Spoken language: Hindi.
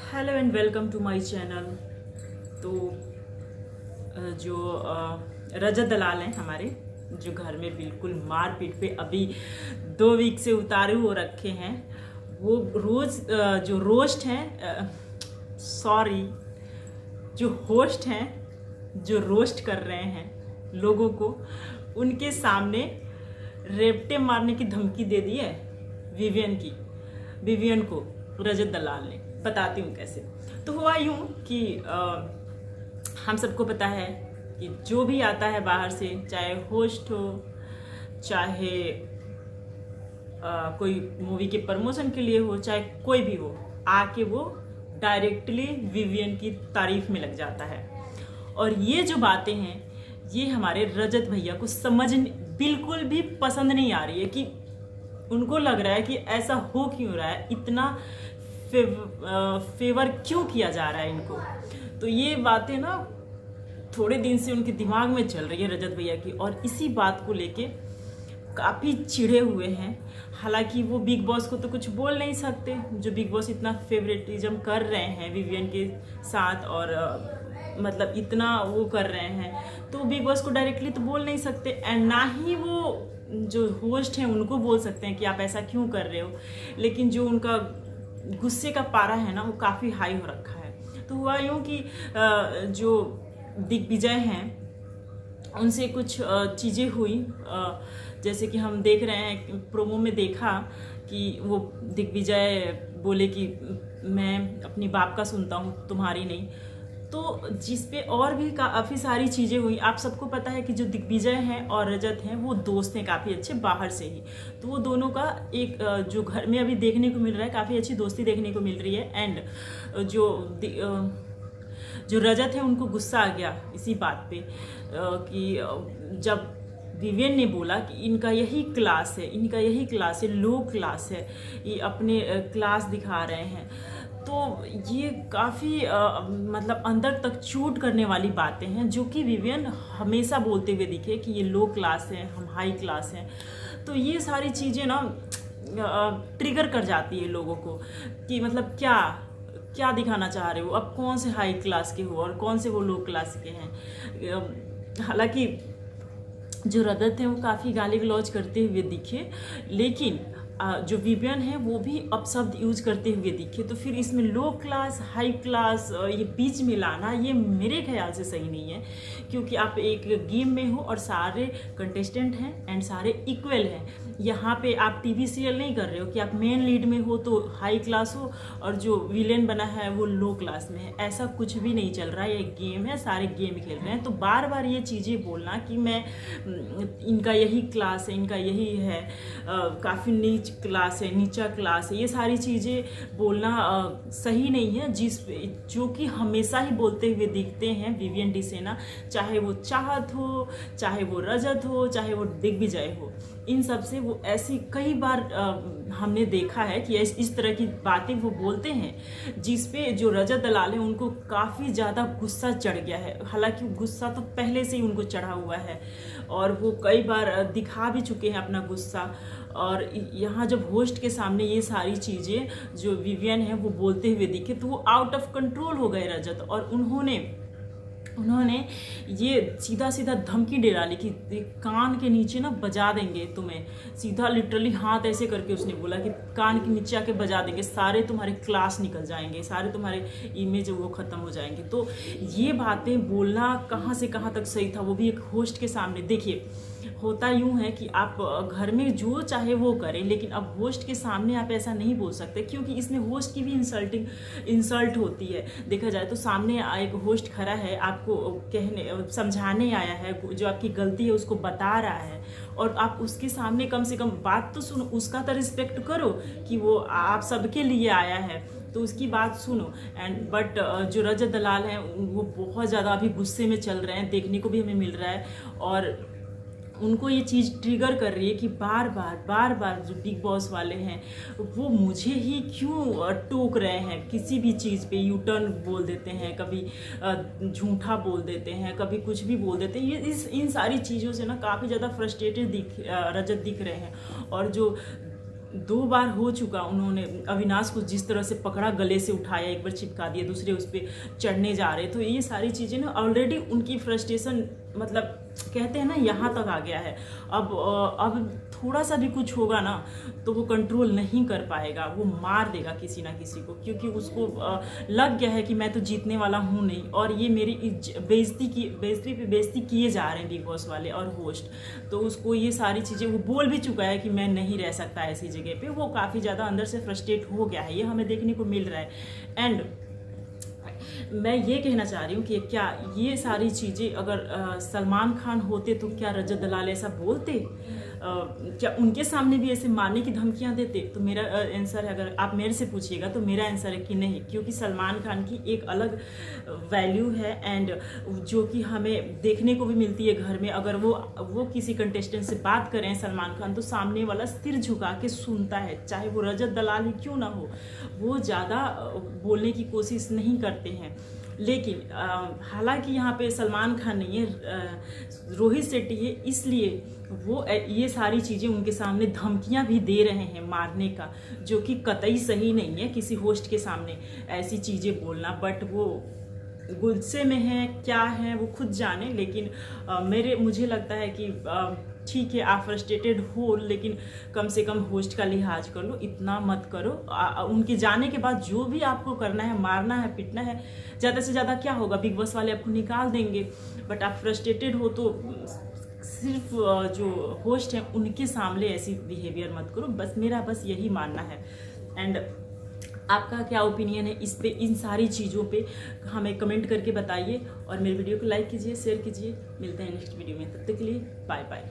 Hello and welcome to my channel. तो जो रजत दलाल हैं हमारे, जो घर में बिल्कुल मारपीट पे अभी 2 वीक से उतारे हो रखे हैं, वो रोज जो रोस्ट हैं सॉरी जो होस्ट हैं, जो रोस्ट कर रहे हैं लोगों को, उनके सामने रेपटे मारने की धमकी दे दी है विवियन को रजत दलाल ने। बताती हूँ कैसे। तो हुआ यूं कि हम सबको पता है कि जो भी आता है बाहर से, चाहे होस्ट हो, चाहे कोई मूवी के प्रमोशन के लिए हो, चाहे कोई भी हो, आके वो डायरेक्टली विवियन की तारीफ में लग जाता है। और ये जो बातें हैं, ये हमारे रजत भैया को समझ बिल्कुल भी पसंद नहीं आ रही है। कि उनको लग रहा है कि ऐसा हो क्यों रहा है, इतना फेवर क्यों किया जा रहा है इनको। तो ये बातें ना थोड़े दिन से उनके दिमाग में चल रही है रजत भैया की, और इसी बात को लेके काफ़ी चिढ़े हुए हैं। हालांकि वो बिग बॉस को तो कुछ बोल नहीं सकते, जो बिग बॉस इतना फेवरेटिज्म कर रहे हैं विवियन के साथ, और मतलब इतना वो कर रहे हैं, तो बिग बॉस को डायरेक्टली तो बोल नहीं सकते। एंड ना ही वो जो होस्ट हैं उनको बोल सकते हैं कि आप ऐसा क्यों कर रहे हो। लेकिन जो उनका गुस्से का पारा है ना, वो काफ़ी हाई हो रखा है। तो हुआ यूँ कि जो दिग्विजय हैं उनसे कुछ चीज़ें हुई, जैसे कि हम देख रहे हैं, प्रोमो में देखा कि वो दिग्विजय बोले कि मैं अपनी बाप का सुनता हूँ, तुम्हारी नहीं। तो जिसपे और भी काफ़ी सारी चीज़ें हुई। आप सबको पता है कि जो दिग्विजय हैं और रजत हैं वो दोस्त हैं काफ़ी अच्छे बाहर से ही। तो वो दोनों का एक जो घर में अभी देखने को मिल रहा है, काफ़ी अच्छी दोस्ती देखने को मिल रही है। एंड जो रजत है उनको गुस्सा आ गया इसी बात पे कि जब विवियन ने बोला कि इनका यही क्लास है, इनका यही क्लास है, लो क्लास है, ये अपने क्लास दिखा रहे हैं। तो ये काफ़ी मतलब अंदर तक चोट करने वाली बातें हैं, जो कि विवियन हमेशा बोलते हुए दिखे कि ये लो क्लास है, हम हाई क्लास हैं। तो ये सारी चीज़ें ना ट्रिगर कर जाती है लोगों को कि मतलब क्या दिखाना चाह रहे हो, अब कौन से हाई क्लास के हो और कौन से वो लो क्लास के हैं। हालांकि जो रजत है वो काफ़ी गाली गलौज करते हुए दिखे, लेकिन जो विवियन है वो भी अपशब्द यूज करते हुए दिखे। तो फिर इसमें लो क्लास हाई क्लास ये बीच में लाना, ये मेरे ख्याल से सही नहीं है। क्योंकि आप एक गेम में हो और सारे कंटेस्टेंट हैं एंड सारे इक्वल हैं। यहाँ पे आप टीवी सीरियल नहीं कर रहे हो कि आप मेन लीड में हो तो हाई क्लास हो और जो विलेन बना है वो लो क्लास में है। ऐसा कुछ भी नहीं चल रहा है, ये गेम है, सारे गेम खेल रहे हैं। तो बार बार ये चीज़ें बोलना कि मैं इनका यही क्लास है, इनका यही है, काफ़ी नीच क्लास है, नीचा क्लास है, ये सारी चीज़ें बोलना सही नहीं है। जो कि हमेशा ही बोलते हुए दिखते हैं विवियन डिसेना, चाहे वो चाहत हो, चाहे वो रजत हो, चाहे वो दिग्विजय हो। इन सब से वो ऐसी कई बार हमने देखा है कि इस तरह की बातें वो बोलते हैं, जिसपे जो रजत दलाल है उनको काफ़ी ज़्यादा गुस्सा चढ़ गया है। हालांकि गुस्सा तो पहले से ही उनको चढ़ा हुआ है और वो कई बार दिखा भी चुके हैं अपना गुस्सा। और यहाँ जब होस्ट के सामने ये सारी चीज़ें जो विवियन है वो बोलते हुए दिखे, तो वो आउट ऑफ कंट्रोल हो गए रजत। और उन्होंने ये सीधा सीधा धमकी दे डाली कि कान के नीचे ना बजा देंगे तुम्हें। सीधा लिटरली हाथ ऐसे करके उसने बोला कि कान के नीचे आके बजा देंगे, सारे तुम्हारे क्लास निकल जाएंगे, सारे तुम्हारे इमेज वो ख़त्म हो जाएंगे। तो ये बातें बोलना कहाँ से कहाँ तक सही था, वो भी एक होस्ट के सामने। देखिए, होता यूँ है कि आप घर में जो चाहे वो करें, लेकिन अब होस्ट के सामने आप ऐसा नहीं बोल सकते, क्योंकि इसमें होस्ट की भी इंसल्ट होती है। देखा जाए तो सामने एक होस्ट खड़ा है, आपको समझाने आया है, जो आपकी गलती है उसको बता रहा है, और आप उसके सामने कम से कम बात तो सुनो, उसका तो रिस्पेक्ट करो कि वो आप सबके लिए आया है, तो उसकी बात सुनो। एंड बट जो रजत दलाल हैं वो बहुत ज़्यादा अभी गुस्से में चल रहे हैं, देखने को भी हमें मिल रहा है। और उनको ये चीज़ ट्रिगर कर रही है कि बार बार जो बिग बॉस वाले हैं वो मुझे ही क्यों टोक रहे हैं, किसी भी चीज़ पे यू टर्न बोल देते हैं, कभी झूठा बोल देते हैं, कभी कुछ भी बोल देते हैं। ये इन सारी चीज़ों से ना काफ़ी ज़्यादा फ्रस्ट्रेटेड रजत दिख रहे हैं। और जो 2 बार हो चुका, उन्होंने अविनाश को जिस तरह से पकड़ा, गले से उठाया, एक बार चिपका दिया, दूसरे उस पर चढ़ने जा रहे। तो ये सारी चीज़ें ना ऑलरेडी उनकी फ्रस्ट्रेशन मतलब कहते हैं ना यहाँ तक आ गया है। अब थोड़ा सा भी कुछ होगा ना तो वो कंट्रोल नहीं कर पाएगा, वो मार देगा किसी ना किसी को, क्योंकि उसको लग गया है कि मैं तो जीतने वाला हूँ नहीं, और ये मेरी बेइज्जती पे बेइज्जती किए जा रहे हैं बिग बॉस वाले और होस्ट। तो उसको ये सारी चीज़ें वो बोल भी चुका है कि मैं नहीं रह सकता ऐसी जगह पे। वो काफ़ी ज़्यादा अंदर से फ्रस्ट्रेट हो गया है, ये हमें देखने को मिल रहा है। एंड मैं ये कहना चाह रही हूँ कि क्या ये सारी चीज़ें अगर सलमान खान होते तो क्या रजत दलाल ऐसा बोलते? क्या उनके सामने भी ऐसे मारने की धमकियाँ देते? तो मेरा आंसर है, अगर आप मेरे से पूछिएगा तो मेरा आंसर है कि नहीं, क्योंकि सलमान खान की एक अलग वैल्यू है एंड जो कि हमें देखने को भी मिलती है घर में। अगर वो किसी कंटेस्टेंट से बात करें सलमान खान, तो सामने वाला सिर झुका के सुनता है, चाहे वो रजत दलाल ही क्यों ना हो। वो ज़्यादा बोलने की कोशिश नहीं करते हैं। लेकिन हालांकि यहाँ पे सलमान खान नहीं है, रोहित शेट्टी है, इसलिए वो ये सारी चीज़ें उनके सामने धमकियाँ भी दे रहे हैं मारने का, जो कि कतई सही नहीं है किसी होस्ट के सामने ऐसी चीज़ें बोलना। बट वो गुस्से में है, क्या है वो खुद जाने। लेकिन मुझे लगता है कि ठीक है, आप फ्रस्ट्रेटेड हो, लेकिन कम से कम होस्ट का लिहाज कर लो, इतना मत करो। उनके जाने के बाद जो भी आपको करना है, मारना है, पिटना है, ज़्यादा से ज़्यादा क्या होगा, बिग बॉस वाले आपको निकाल देंगे। बट आप फ्रस्ट्रेटेड हो तो सिर्फ जो होस्ट हैं उनके सामने ऐसी बिहेवियर मत करो। बस यही मानना है। एंड आपका क्या ओपिनियन है इस पे, इन सारी चीज़ों पे हमें कमेंट करके बताइए, और मेरे वीडियो को लाइक कीजिए, शेयर कीजिए। मिलते हैं नेक्स्ट वीडियो में, तब तक के लिए बाय बाय।